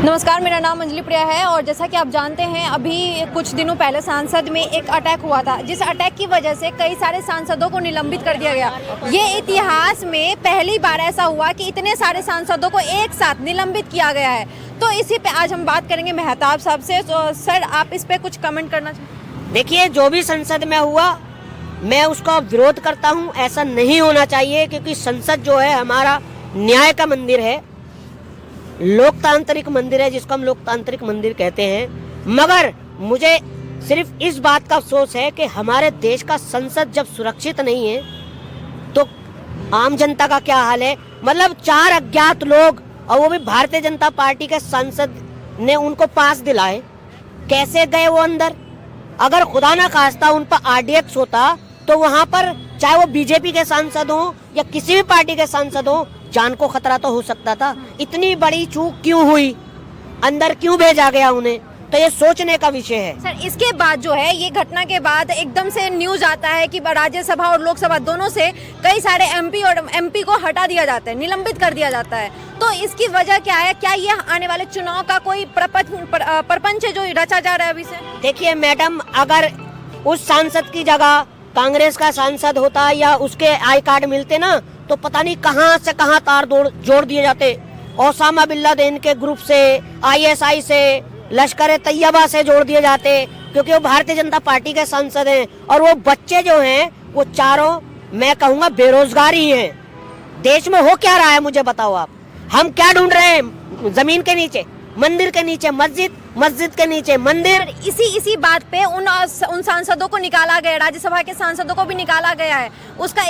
नमस्कार, मेरा नाम अंजलि प्रिया है और जैसा कि आप जानते हैं अभी कुछ दिनों पहले सांसद में एक अटैक हुआ था, जिस अटैक की वजह से कई सारे सांसदों को निलंबित कर दिया गया। ये इतिहास में पहली बार ऐसा हुआ कि इतने सारे सांसदों को एक साथ निलंबित किया गया है। तो इसी पे आज हम बात करेंगे मेहताब साहब से। तो सर, आप इस पे कुछ कमेंट करना चाहें? देखिए, जो भी संसद में हुआ मैं उसका विरोध करता हूँ। ऐसा नहीं होना चाहिए क्योंकि संसद जो है हमारा न्याय का मंदिर है, लोकतांत्रिक मंदिर है, जिसको हम लोकतांत्रिक मंदिर कहते हैं। मगर मुझे सिर्फ इस बात का अफसोस है कि हमारे देश का संसद जब सुरक्षित नहीं है तो आम जनता का क्या हाल है। मतलब 4 अज्ञात लोग, और वो भी भारतीय जनता पार्टी के सांसद ने उनको पास दिलाए, कैसे गए वो अंदर। अगर खुदा ना खास्ता उन पर आरडीएक्स होता तो वहां पर चाहे वो बीजेपी के सांसद हो या किसी भी पार्टी के सांसद हो, जान को खतरा तो हो सकता था। इतनी बड़ी चूक क्यों हुई, अंदर क्यों भेजा गया उन्हें, तो ये सोचने का विषय है। सर, इसके बाद जो है ये घटना के बाद एकदम से न्यूज आता है कि राज्यसभा और लोकसभा दोनों से कई सारे एमपी को हटा दिया जाता है, निलंबित कर दिया जाता है। तो इसकी वजह क्या है? क्या ये आने वाले चुनाव का कोई प्रपंच है जो रचा जा रहा है अभी से? देखिए मैडम, अगर उस सांसद की जगह कांग्रेस का सांसद होता या उसके आई कार्ड मिलते ना, तो पता नहीं कहां से कहां तार जोड़ दिए जाते। ओसामा बिन लादेन के ग्रुप से, आईएसआई से, लश्कर तैयबा से जोड़ दिए जाते, क्योंकि वो भारतीय जनता पार्टी के सांसद हैं। और वो बच्चे जो हैं वो चारों, मैं कहूँगा, बेरोजगार ही हैं। देश में हो क्या रहा है मुझे बताओ आप। हम क्या ढूंढ रहे हैं? जमीन के नीचे मंदिर, के नीचे मस्जिद, मस्जिद के नीचे मंदिर। इसी बात पे उन सांसदों को निकाला गया, राज्यसभा के सांसदों को भी निकाला गया है।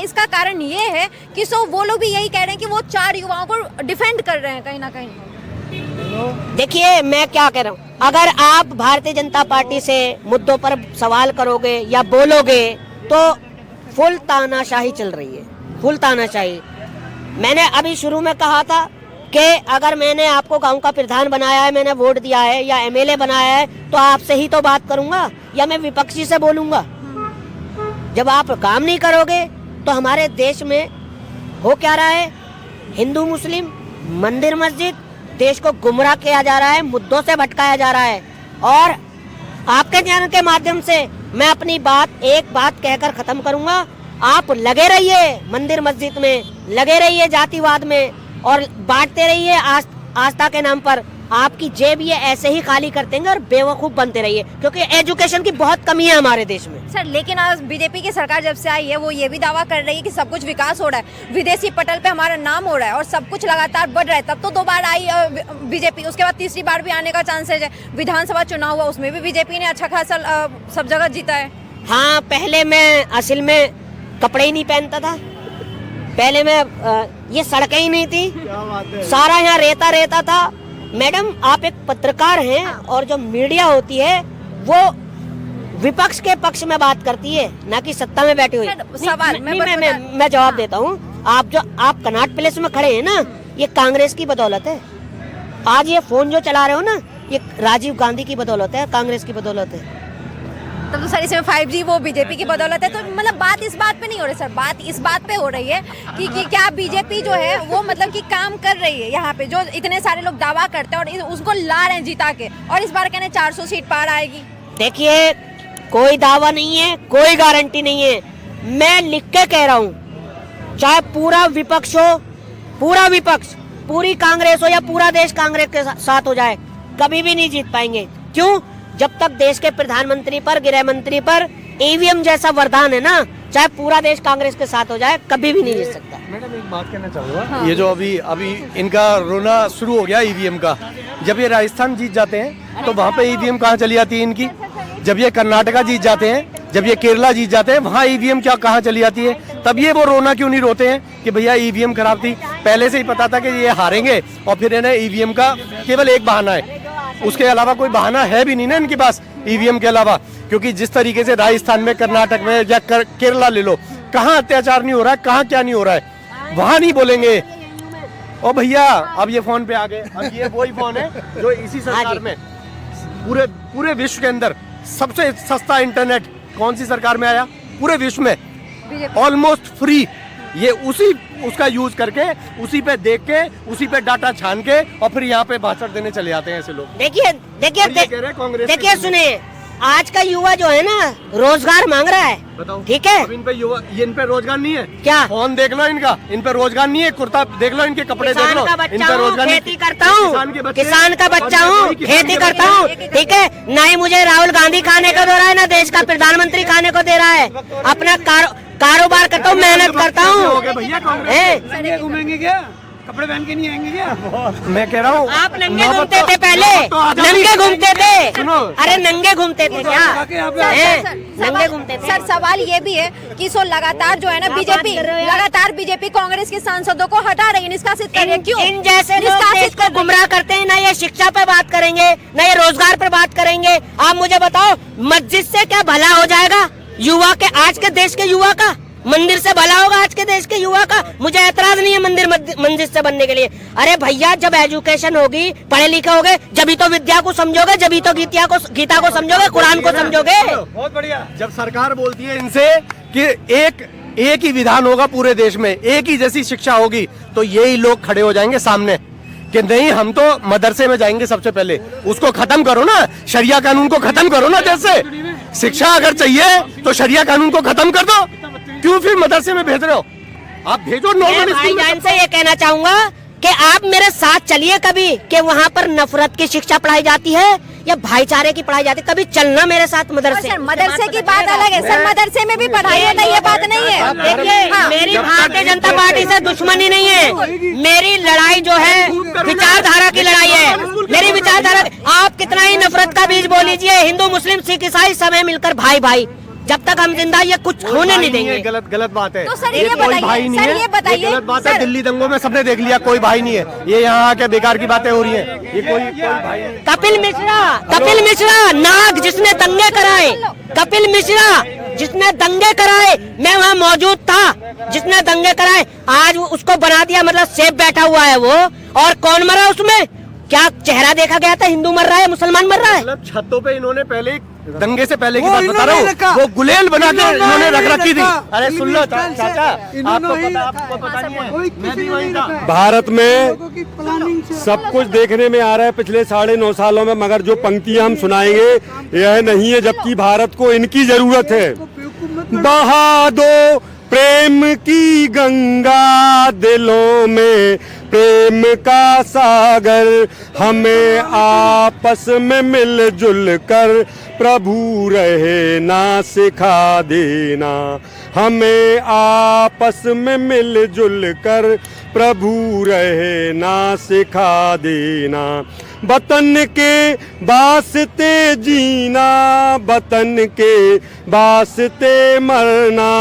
इसका कारण ये है कि वो लोग भी यही कह रहे हैं कि वो 4 युवाओं को डिफेंड कर रहे हैं कहीं ना कहीं। देखिए, मैं क्या कह रहा हूँ, अगर आप भारतीय जनता पार्टी से मुद्दों पर सवाल करोगे या बोलोगे तो फुल तानाशाही चल रही है, फुल तानाशाही। मैंने अभी शुरू में कहा था कि अगर मैंने आपको गांव का प्रधान बनाया है, मैंने वोट दिया है या एमएलए बनाया है, तो आपसे ही तो बात करूंगा या मैं विपक्षी से बोलूंगा। जब आप काम नहीं करोगे तो हमारे देश में हो क्या रहा है? हिंदू मुस्लिम, मंदिर मस्जिद, देश को गुमराह किया जा रहा है, मुद्दों से भटकाया जा रहा है। और आपके चैनल के माध्यम से मैं अपनी एक बात कहकर खत्म करूंगा। आप लगे रहिए मंदिर मस्जिद में, लगे रहिए जातिवाद में और बांटते रहिए आस्था के नाम पर। आपकी जेब ये ऐसे ही खाली कर देंगे और बेवकूफ बनते रहिए, क्योंकि एजुकेशन की बहुत कमी है हमारे देश में। सर, लेकिन आज बीजेपी की सरकार जब से आई है वो ये भी दावा कर रही है कि सब कुछ विकास हो रहा है, विदेशी पटल पे हमारा नाम हो रहा है और सब कुछ लगातार बढ़ रहा है। तब तो 2 बार आई बीजेपी, उसके बाद तीसरी बार भी आने का चांसेज है। विधानसभा चुनाव हुआ, उसमें भी बीजेपी ने अच्छा खासा सब जगह जीता है। हाँ, पहले मैं असल में कपड़े ही नहीं पहनता था, पहले मैं ये सड़कें ही नहीं थी, सारा यहाँ रेता था। मैडम, आप एक पत्रकार हैं और जो मीडिया होती है वो विपक्ष के पक्ष में बात करती है, ना कि सत्ता में बैठी हुई। सवाल मैं जवाब देता हूँ। आप कनॉट प्लेस में खड़े हैं ना, ये कांग्रेस की बदौलत है। आज ये फोन जो चला रहे हो ना, ये राजीव गांधी की बदौलत है, कांग्रेस की बदौलत है। तब तो सर इसमें 5G वो बीजेपी की बदौलत है। तो मतलब बात इस बात पे नहीं हो रही सर, बात इस बात पे हो रही है कि क्या बीजेपी जो है वो मतलब कि काम कर रही है यहाँ पे, जो इतने सारे लोग दावा करते हैं और उसको ला रहे हैं जिता के, और इस बार कहने 400 सीट पार आएगी। देखिए, कोई दावा नहीं है, कोई गारंटी नहीं है। मैं लिख के कह रहा हूँ, चाहे पूरा विपक्ष हो, पूरा विपक्ष, पूरी कांग्रेस हो या पूरा देश कांग्रेस के साथ हो जाए, कभी भी नहीं जीत पाएंगे। क्यों? जब तक देश के प्रधानमंत्री पर, गृह मंत्री पर ईवीएम जैसा वरदान है ना, चाहे पूरा देश कांग्रेस के साथ हो जाए, कभी भी नहीं जीत सकता। मैडम, एक बात कहना चाहूँगा। हाँ। ये जो अभी इनका रोना शुरू हो गया ईवीएम का। जब ये राजस्थान जीत जाते हैं तो वहाँ पे ईवीएम कहाँ चली जाती है इनकी। जब ये कर्नाटका जीत जाते हैं, जब ये केरला जीत जाते हैं, वहाँ ईवीएम कहाँ चली जाती है। तब ये वो रोना क्यों नहीं रोते हैं कि भैया ईवीएम खराब थी। पहले से ही पता था कि ये हारेंगे और फिर इन्हें ईवीएम का केवल एक बहाना है, उसके अलावा कोई बहाना है भी नहीं ना इनके पास ईवीएम के अलावा। क्योंकि जिस तरीके से राजस्थान में, कर्नाटक में या केरला ले लो, कहाँ अत्याचार नहीं हो रहा है, कहाँ क्या नहीं हो रहा है, वहाँ नहीं बोलेंगे। ओ भैया, अब ये फोन पे आ गए। अब ये वही फोन है जो इसी सरकार में पूरे विश्व के अंदर सबसे सस्ता इंटरनेट कौन सी सरकार में आया? पूरे विश्व में ऑलमोस्ट फ्री ये उसका यूज करके, उसी पे देख के, उसी पे डाटा छान के और फिर यहाँ पे भाषण देने चले जाते हैं ऐसे लोग। देखिए सुनिए, आज का युवा जो है ना रोजगार मांग रहा है, बताओ ठीक है। अब इन पे रोजगार नहीं है क्या? फोन देख लो इनका, इन पे रोजगार नहीं है। कुर्ता देख लो, इनके कपड़े देख लो, इन पे रोजगार नहीं। खेती करता हूँ, किसान का बच्चा हूँ, खेती करता हूँ, ठीक है। ना ही मुझे राहुल गांधी खाने को दे रहा है, ना देश का प्रधानमंत्री खाने को दे रहा है। अपना कारोबार करता हूँ, मेहनत करता हूँ। घूमेंगे क्या? कपड़े पहन के नहीं आएंगे क्या? मैं कह रहा हूँ आप नंगे घूमते थे पहले, नंगे घूमते थे। अरे नंगे घूमते थे क्या? नंगे घूमते थे। सर सवाल ये भी है कि सो लगातार जो है ना बीजेपी कांग्रेस के सांसदों को हटा रही है, निष्कासित कर रही है। क्यों? इन जैसे लोग देश को गुमराह करते हैं। ना ये शिक्षा पे बात करेंगे, ना ये रोजगार पे बात करेंगे। आप मुझे बताओ, मस्जिद से क्या भला हो जाएगा युवा के, आज के देश के युवा का? मंदिर से भला होगा आज के देश के युवा का? मुझे ऐतराज नहीं है मंदिर से बनने के लिए। अरे भैया, जब एजुकेशन होगी, पढ़े लिखे होगे, जब तो विद्या को समझोगे, जब तो गीता को समझोगे, कुरान को समझोगे। बहुत बढ़िया। जब सरकार बोलती है इनसे कि एक ही विधान होगा पूरे देश में, एक ही जैसी शिक्षा होगी, तो यही लोग खड़े हो जाएंगे सामने कि नहीं, हम तो मदरसे में जाएंगे सबसे पहले। उसको खत्म करो ना, शरिया कानून को खत्म करो ना। जैसे शिक्षा अगर चाहिए तो शरिया कानून को खत्म कर दो। क्यों फिर मदरसे में भेज रहे हो? आप भेजो नॉर्मल स्कूल में। भाईजान से ये कहना चाहूंगा कि आप मेरे साथ चलिए कभी, कि वहाँ पर नफरत की शिक्षा पढ़ाई जाती है या भाईचारे की पढ़ाई जाती है। कभी चलना मेरे साथ मदरसे। सर मदरसे की बात अलग है सर, मदरसे में भी पढ़ाई है ना, ये बात नहीं है। देखिए, मेरी भारतीय जनता पार्टी से दुश्मनी नहीं है। मेरी लड़ाई जो है विचारधारा की लड़ाई है। मेरी विचारधारा, आप कितना ही नफरत का बीज बोल लीजिए, हिंदू मुस्लिम सिख ईसाई सब मिलकर भाई भाई, जब तक हम जिंदा ये कुछ होने नहीं देंगे। गलत बात है। तो सर ये कोई भाई नहीं है, ये गलत बात है। दिल्ली दंगों में सबने देख लिया, कोई भाई नहीं है। ये यहाँ आके बेकार की बातें हो रही हैं। ये कोई भाई नहीं। कपिल मिश्रा नाग जिसने दंगे कराए, कपिल मिश्रा जिसने दंगे कराए, मैं वहाँ मौजूद था, जिसने दंगे कराए, आज उसको बना दिया मतलब सेफ बैठा हुआ है वो। और कौन मरा उसमें? क्या चेहरा देखा गया था? हिंदू मर रहा है, मुसलमान मर रहा है? मतलब छतों पे इन्होंने पहले दंगे से पहले की बात बता रहा हूँ, वो गुलेल बना के इन्होंने रख रखी थी। अरे सुन लो चाचा, आपको पता नहीं है, मैं भी वहीं था। भारत में सब कुछ देखने में आ रहा है पिछले 9.5 सालों में, मगर जो पंक्तियां हम सुनाएंगे यह नहीं है, जबकि भारत को इनकी जरूरत है। बहा दो प्रेम की गंगा, दिलों में प्रेम का सागर, हमें आपस में मिलजुल कर प्रभु रहे ना सिखा देना। हमें आपस में मिलजुल कर प्रभु रहे ना सिखा देना। वतन के वास्ते जीना, वतन के वास्ते मरना,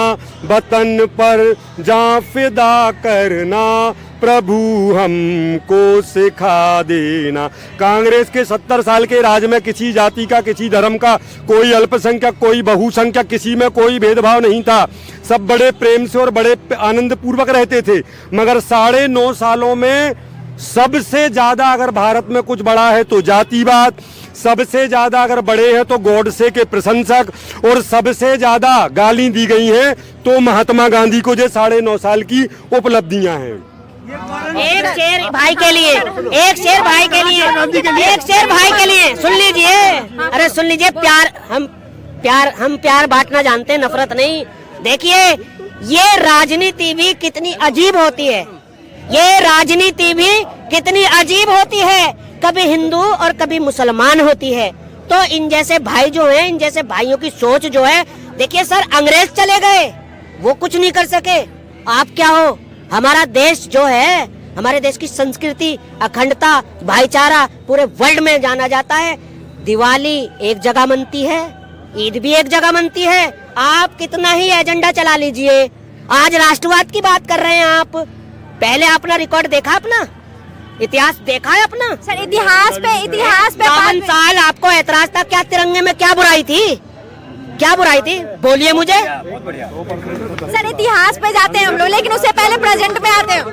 वतन पर जान फिदा करना, प्रभु हमको सिखा देना। कांग्रेस के 70 साल के राज में किसी जाति का, किसी धर्म का, कोई अल्पसंख्यक, कोई बहुसंख्यक, किसी में कोई भेदभाव नहीं था। सब बड़े प्रेम से और बड़े आनंद पूर्वक रहते थे। मगर 9.5 सालों में सबसे ज्यादा अगर भारत में कुछ बड़ा है तो जातिवाद, सबसे ज्यादा अगर बड़े हैं तो गॉडसे के प्रशंसक, और सबसे ज्यादा गाली दी गई हैं तो महात्मा गांधी को जो 9.5 साल की उपलब्धियां हैं। एक शेर भाई के लिए, एक शेर भाई के लिए, एक शेर भाई के लिए सुन लीजिए। अरे सुन लीजिए, हम प्यार बांटना जानते हैं, नफरत नहीं। देखिए, ये राजनीति भी कितनी अजीब होती है, ये राजनीति भी कितनी अजीब होती है। कभी हिंदू और कभी मुसलमान होती है। तो इन जैसे भाई जो हैं, इन जैसे भाइयों की सोच जो है, देखिए सर, अंग्रेज चले गए, वो कुछ नहीं कर सके। आप क्या हो? हमारा देश जो है, हमारे देश की संस्कृति, अखंडता, भाईचारा पूरे वर्ल्ड में जाना जाता है। दिवाली एक जगह मनती है, ईद भी एक जगह मनती है। आप कितना ही एजेंडा चला लीजिए, आज राष्ट्रवाद की बात कर रहे हैं आप। पहले अपना रिकॉर्ड देखा, अपना इतिहास देखा है अपना? सर इतिहास पे 52 साल आपको ऐतराज था क्या? तिरंगे में क्या बुराई थी? क्या बुराई थी? बोलिए मुझे। सर इतिहास पे जाते हैं हम लोग, लेकिन उससे पहले प्रेजेंट में आते हैं।